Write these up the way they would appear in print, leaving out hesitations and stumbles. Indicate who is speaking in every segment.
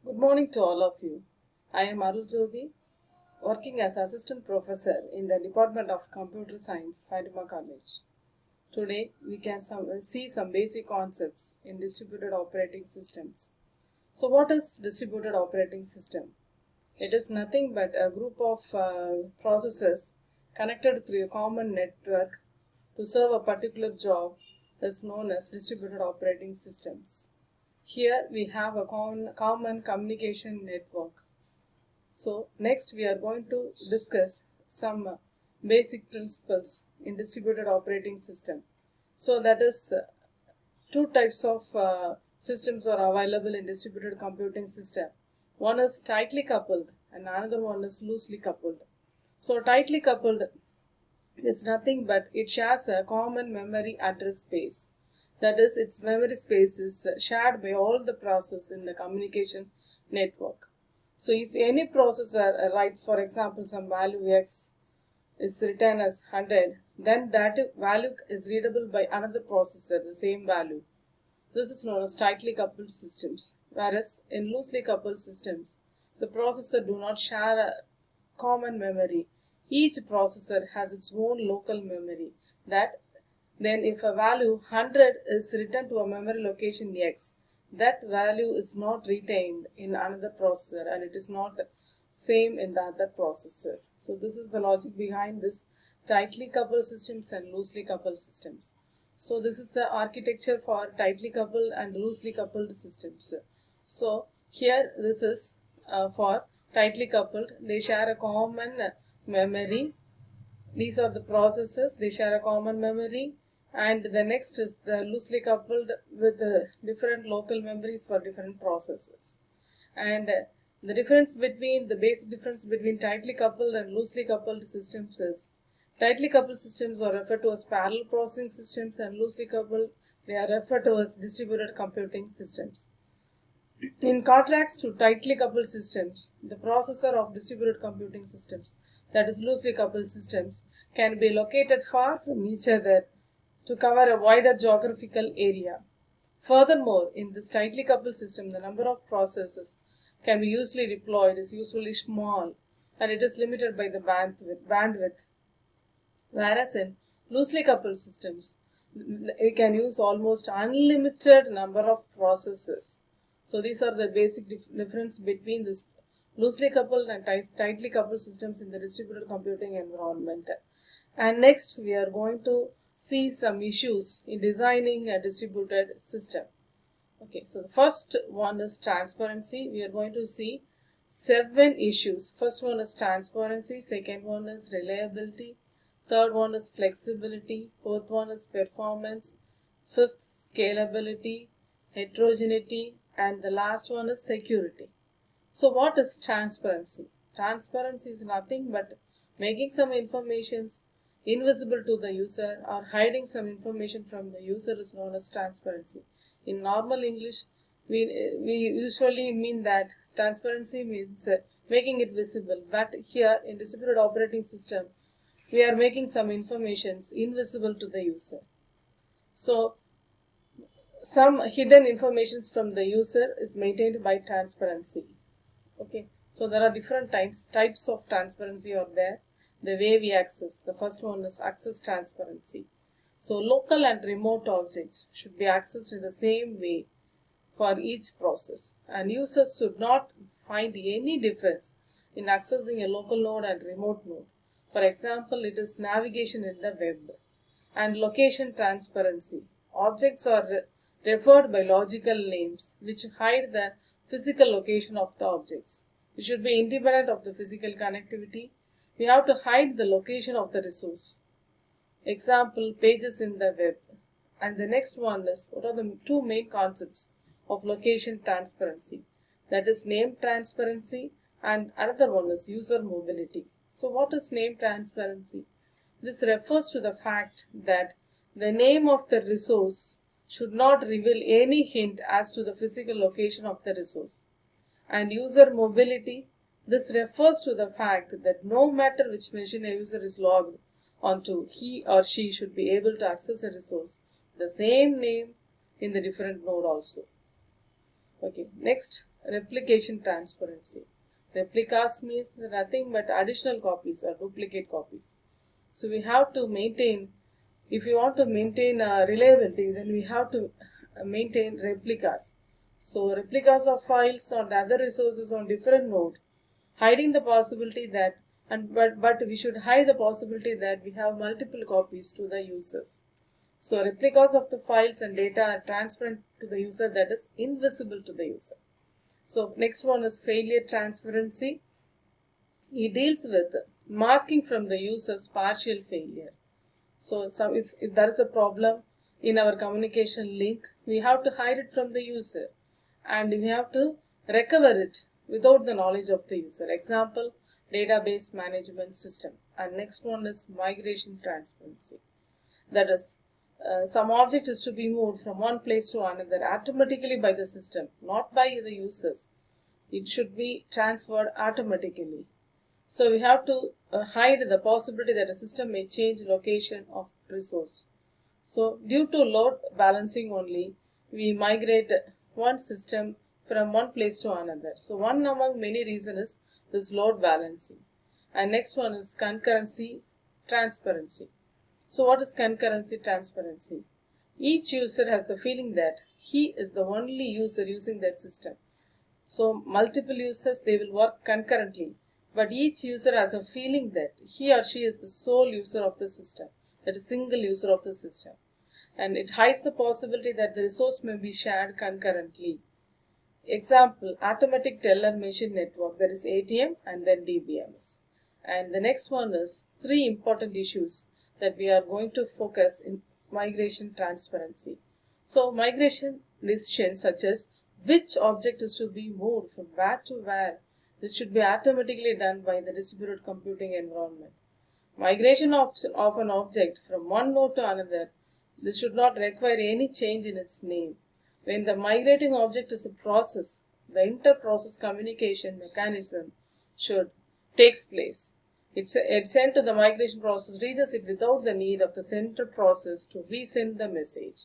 Speaker 1: Good morning to all of you. I am Arul Jyoti, working as assistant professor in the Department of Computer Science, Fatima College. Today, we can see some basic concepts in distributed operating systems. So, what is distributed operating system? It is nothing but a group of processes connected through a common network to serve a particular job is known as distributed operating systems. Here we have a common communication network. So next we are going to discuss some basic principles in distributed operating system. So that is two types of systems are available in distributed computing system. One is tightly coupled and another one is loosely coupled. So tightly coupled is nothing but it shares a common memory address space. That is, its memory space is shared by all the processes in the communication network. So if any processor writes, for example, some value x is written as 100, then that value is readable by another processor, the same value. This is known as tightly coupled systems. Whereas in loosely coupled systems, the processor do not share a common memory. Each processor has its own local memory. Then if a value 100 is written to a memory location x, that value is not retained in another processor and it is not same in the other processor. So this is the logic behind this tightly coupled systems and loosely coupled systems. So this is the architecture for tightly coupled and loosely coupled systems. So here this is for tightly coupled. They share a common memory. These are the processes. They share a common memory. And the next is the loosely coupled with different local memories for different processes. And the basic difference between tightly coupled and loosely coupled systems is tightly coupled systems are referred to as parallel processing systems and loosely coupled they are referred to as distributed computing systems. In contrast to tightly coupled systems, the processor of distributed computing systems, that is loosely coupled systems, can be located far from each other to cover a wider geographical area. Furthermore, in this tightly coupled system, the number of processes can be usually deployed is usually small and it is limited by the bandwidth. Whereas in loosely coupled systems, we can use almost unlimited number of processes. So these are the basic difference between this loosely coupled and tightly coupled systems in the distributed computing environment. And next we are going to see some issues in designing a distributed system. Okay, so the first one is transparency. We are going to see 7 issues. First one is transparency, second one is reliability, third one is flexibility, fourth one is performance, fifth scalability, heterogeneity, and the last one is security. So what is transparency? Transparency is nothing but making some informations invisible to the user or hiding some information from the user is known as transparency. In normal English, we usually mean that transparency means making it visible. But here in distributed operating system, we are making some informations invisible to the user. So some hidden informations from the user is maintained by transparency. Okay, so there are different types of transparency are there. The way we access, the first one is access transparency. So local and remote objects should be accessed in the same way for each process, and users should not find any difference in accessing a local node and remote node. For example, it is navigation in the web. And location transparency. Objects are referred by logical names which hide the physical location of the objects. It should be independent of the physical connectivity. We have to hide the location of the resource. Example, pages in the web. And the next one is, what are the two main concepts of location transparency? That is name transparency and another one is user mobility. So what is name transparency? This refers to the fact that the name of the resource should not reveal any hint as to the physical location of the resource. And user mobility, this refers to the fact that no matter which machine a user is logged onto, he or she should be able to access a resource, the same name in the different node also. Okay, next replication transparency. Replicas means nothing but additional copies or duplicate copies. So we have to maintain, if we want to maintain reliability, then we have to maintain replicas. So replicas of files or other resources on different node, hiding the possibility that, but we should hide the possibility that we have multiple copies to the users. So replicas of the files and data are transparent to the user, that is invisible to the user. So next one is failure transparency. It deals with masking from the user's partial failure. So if there is a problem in our communication link, we have to hide it from the user and we have to recover it without the knowledge of the user. Example, database management system. And next one is migration transparency. That is, some object is to be moved from one place to another automatically by the system, not by the users. It should be transferred automatically. So we have to hide the possibility that a system may change location of resource. So due to load balancing only, we migrate one system from one place to another. So one among many reasons is this load balancing. And next one is concurrency transparency. So what is concurrency transparency? Each user has the feeling that he is the only user using that system. So multiple users, they will work concurrently, but each user has a feeling that he or she is the sole user of the system, that is single user of the system. And it hides the possibility that the resource may be shared concurrently. Example, automatic teller machine network, that is ATM and then DBMS. And the next one is 3 important issues that we are going to focus in migration transparency. So migration decisions such as which object is to be moved from where to where, this should be automatically done by the distributed computing environment. Migration of an object from one node to another, this should not require any change in its name. When the migrating object is a process, the inter-process communication mechanism should takes place. It's sent to the migration process, reaches it without the need of the center process to resend the message.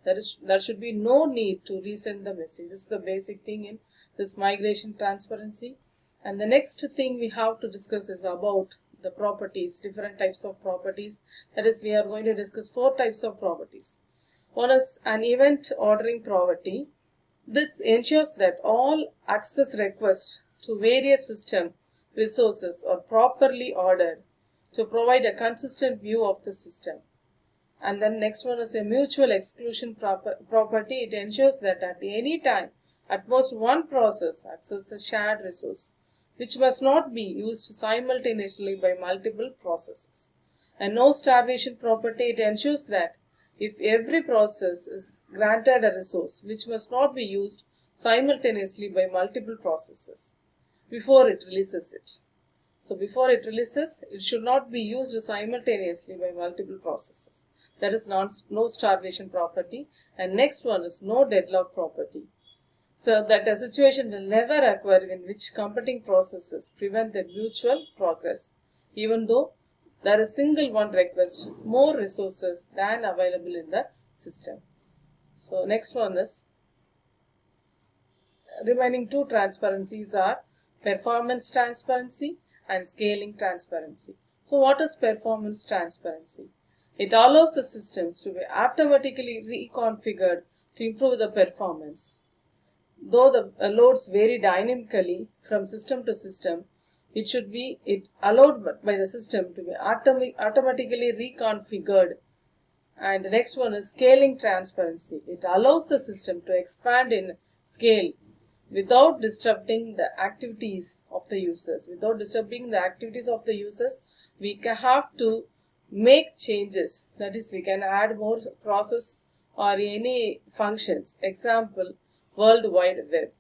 Speaker 1: There should be no need to resend the message. This is the basic thing in this migration transparency. And the next thing we have to discuss is about the properties, different types of properties. That is, we are going to discuss 4 types of properties. One is an event ordering property. This ensures that all access requests to various system resources are properly ordered to provide a consistent view of the system. And then next one is a mutual exclusion property. It ensures that at any time, at most one process accesses a shared resource, which must not be used simultaneously by multiple processes. And no starvation property, it ensures that if every process is granted a resource which must not be used simultaneously by multiple processes before it releases it. So before it releases, it should not be used simultaneously by multiple processes. That is no starvation property. And next one is no deadlock property. So that a situation will never occur in which competing processes prevent their mutual progress, even though there is single one request more resources than available in the system. So next one is remaining 2 transparencies are performance transparency and scaling transparency. So what is performance transparency? It allows the systems to be automatically reconfigured to improve the performance. Though the loads vary dynamically from system to system, it allowed by the system to be automatically reconfigured. And the next one is scaling transparency. It allows the system to expand in scale without disrupting the activities of the users. Without disturbing the activities of the users, we have to make changes. That is, we can add more process or any functions. Example, World Wide Web.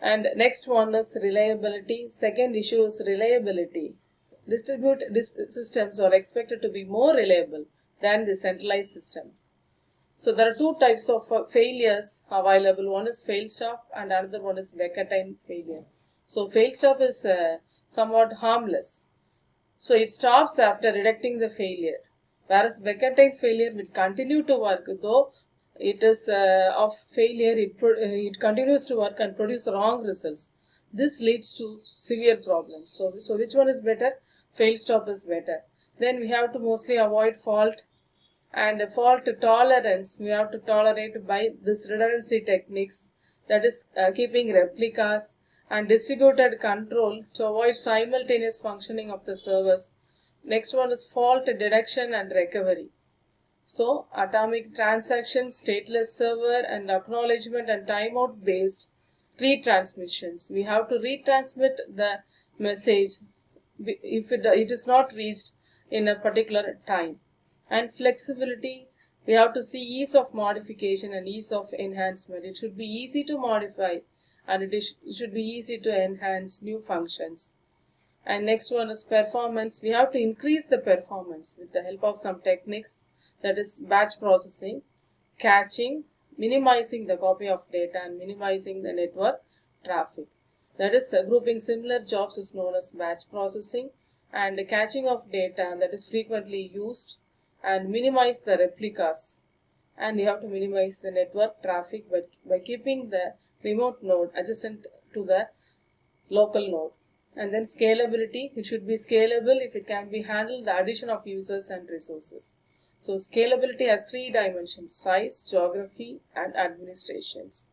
Speaker 1: And next one is reliability. Second issue is reliability. Distributed systems are expected to be more reliable than the centralized systems. So there are 2 types of failures available. One is fail stop and another one is Becker time failure. So fail stop is somewhat harmless. So it stops after detecting the failure. Whereas Becker time failure will continue to work though it is of failure, it continues to work and produce wrong results. This leads to severe problems. So which one is better? Fail stop is better. Then we have to mostly avoid fault, and fault tolerance we have to tolerate by this redundancy techniques, that is keeping replicas and distributed control to avoid simultaneous functioning of the servers. Next one is fault detection and recovery. So atomic transaction, stateless server, and acknowledgement and timeout based retransmissions. We have to retransmit the message if it is not reached in a particular time. And flexibility, we have to see ease of modification and ease of enhancement. It should be easy to modify, and it should be easy to enhance new functions. And next one is performance. We have to increase the performance with the help of some techniques, that is batch processing, caching, minimizing the copy of data, and minimizing the network traffic. That is grouping similar jobs is known as batch processing, and the caching of data that is frequently used, and minimize the replicas. And you have to minimize the network traffic by keeping the remote node adjacent to the local node. And then scalability, it should be scalable if it can be handled the addition of users and resources. So scalability has three dimensions: size, geography, and administrations.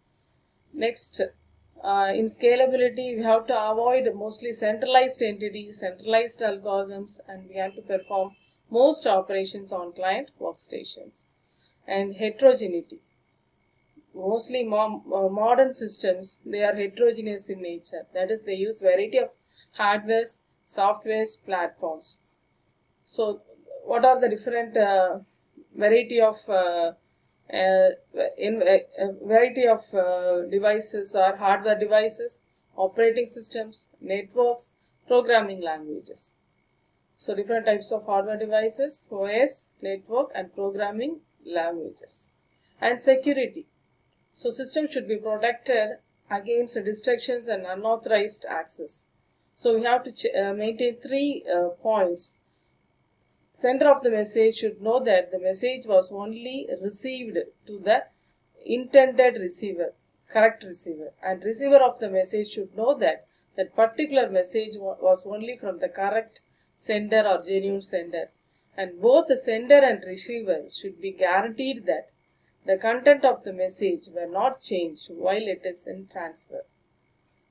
Speaker 1: Next, in scalability, we have to avoid mostly centralized entities, centralized algorithms, and we have to perform most operations on client workstations. And heterogeneity, mostly modern systems, they are heterogeneous in nature. That is, they use variety of hardwares, softwares, platforms. So what are the different variety of variety of devices are hardware devices, operating systems, networks, programming languages. So different types of hardware devices: OS, network, and programming languages. And security, so systems should be protected against distractions and unauthorized access. So we have to maintain 3 points. Sender of the message should know that the message was only received to the intended receiver, correct receiver, and receiver of the message should know that that particular message was only from the correct sender or genuine sender. And both the sender and receiver should be guaranteed that the content of the message were not changed while it is in transfer.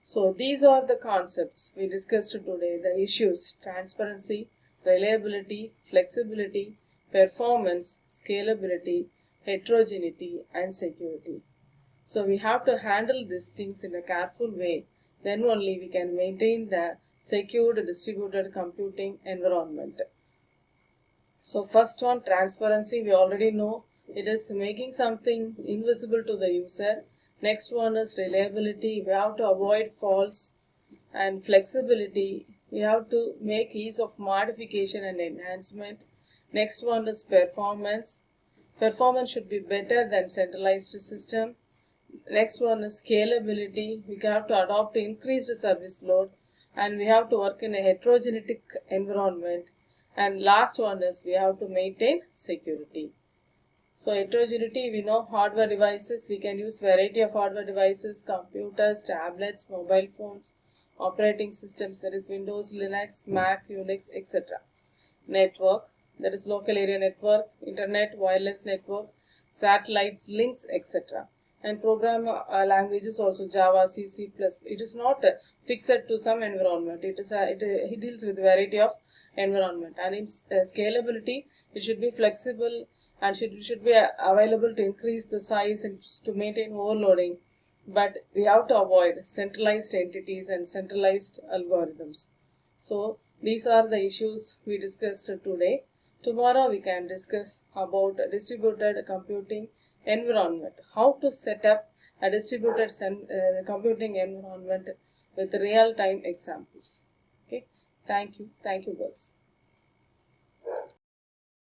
Speaker 1: So these are the concepts we discussed today, the issues: transparency, reliability, flexibility, performance, scalability, heterogeneity, and security. So we have to handle these things in a careful way. Then only we can maintain the secured distributed computing environment. So first one, transparency, we already know it is making something invisible to the user. Next one is reliability, we have to avoid faults. And flexibility, we have to make ease of modification and enhancement. Next one is performance. Performance should be better than centralized system. Next one is scalability, we have to adopt increased service load, and we have to work in a heterogeneous environment. And last one is we have to maintain security. So heterogeneity, we know hardware devices, we can use variety of hardware devices: computers, tablets, mobile phones, operating systems, that is Windows, Linux, Mac, Unix, etc. Network, that is local area network, internet, wireless network, satellites, links, etc. And program languages also Java, C, C++. It is not fixed to some environment. It deals with variety of environment. And in scalability, it should be flexible and should be available to increase the size and to maintain overloading. But we have to avoid centralized entities and centralized algorithms. So these are the issues we discussed today. Tomorrow we can discuss about distributed computing environment, how to set up a distributed computing environment with real-time examples. Okay, thank you girls.